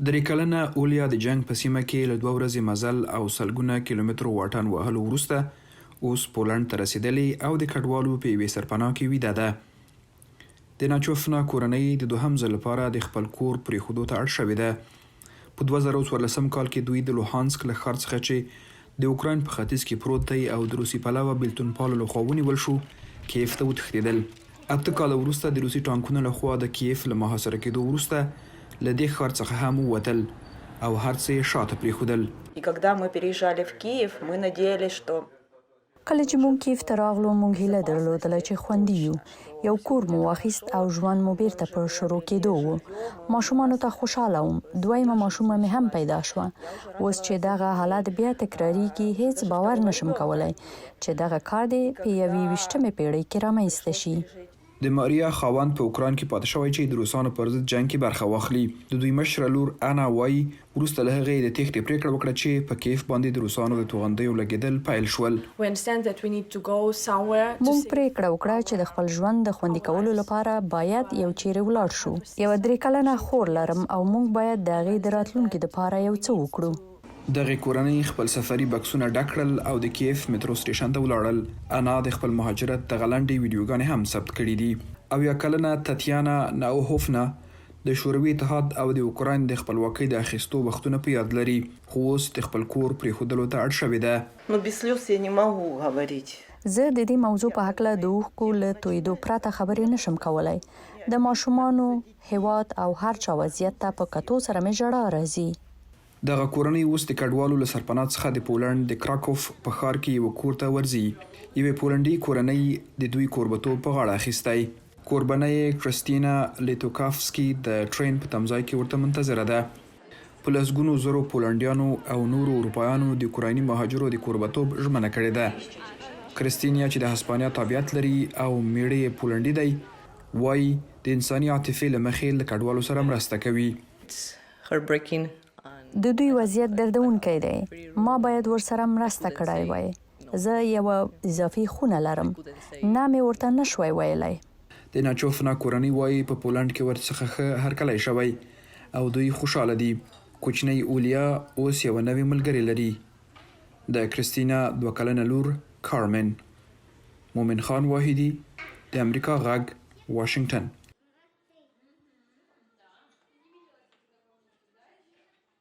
درې کلنه اولیا د جنگ په سیمه کې له 2 ورځې مزل او سلګونه کیلومترو واټن وهلو وروسته اوس پولنډ ته رسېدلې او د کډوالو په یوې سرپناه کې ویده ده. د ناچوفنا کورنۍ د دوهم ځل لپاره د خپل کور پرېښودو ته اړ شوې ده. په 2014 کال کې دوی د لوهانسک له ښار څخه چې د اوکراین په ختیځ کې پروت دی او د روسي پلوه بیلتون پالو لخوا ونیول شو، کیف ته وتښتېدل. 8 کاله وروسته د روسي ټانکونو لخوا د کیف له محاصره کېدو وروسته له دې ښار څخه هم ووتل او هر څه یې شاته پرېښودل. کله چې مونږ کیف ته راغلو مونږ هیله درلودله چې خوندي یو. یو کور مو واخیست او ژوند مو بیرته په شروع کېدو و. ماشومانو ته خوشحاله وم. دویمه ماشومه مې هم پیدا شوه. اوس چې دغه حالت بیا تکراریږي هیڅ باور نشم کولای چې دغه کار دې په 21مې پیړۍ کې رامنځته شي. د ماریا خاوند په اوکراین کې پاتې شوی چې د روسانو پر ضد جنګ کې برخه واخلي. د دوی مشره لور انا وایي وروسته له هغې د تېښتې پرېکړه وکړه چې په کیف باندې د روسانو د توغندیو لګېدل پیل شول. مونږ پرېکړه وکړه چې د خپل ژوند د خوندي کولو لپاره باید یو چیرې ولاړ شو. یوه 3 کلنه خور لرم او مونږ باید د هغې د راتلونکي دپاره یو څه وکړو. دغې کورنۍ خپل سفري بکسونه ډک کړل او د کیف مترو سټیشن ته ولاړل. انا د خپل مهاجرت دغه لنډې ویډیوګانې هم ثبت کړي دي. 7 کلنه تاتیانا ناوهوفنا د شوروي اتحاد او د اوکراین د خپلواکۍ د اخیستو وختونه په یاد لري، خو اوس د خپل کور پرېښودلو ته اړ شوې ده. زه د دې موضوع په هکله د اوښکو له تویېدو پرته خبرې نشم کولای. د ماشومانو، هیواد او هر چا وضعیت ته په کتو سره مې ژړا راځي. دغه کورنۍ اوس د کډوالو له سرپناه څخه د پولنډ د کراکوف په ښار کې یوه کور ته ورځي. یوې پولنډي کورنۍ د دوی کوربتوب په غاړه اخیستی. کوربنه یې کرستینا لیتوکافسکي د ټرین په تمځای کې ورته منتظره ده. په لسګونو زرو پولنډیانو او نورو اروپایانو د اوکرایني مهاجرو د کوربتوب ژمنه کړې ده. کرستینیا چې د هسپانیا تابعیت لري او میړه یې پولنډي دی، وایي د انساني عاطفې له مخې له کډوالو سره مرسته کوي. د دوی وضعیت دردونکی دی. ما باید ورسره مرسته کړای وای. زه یوه اضافي خونه لرم. نه مې ورته نشوای ویلی. د ناچوفنا کورنۍ وایي په پولنډ کې ورڅخه ښه هرکلی شوی او دوی خوشحاله دي. کوچنۍ اولیا اوس یوه نوې ملګرې لري، د کرستینا 2 کلنه لور کارمن. مومن خان واحدي، د امریکا غږ، واشنګټن.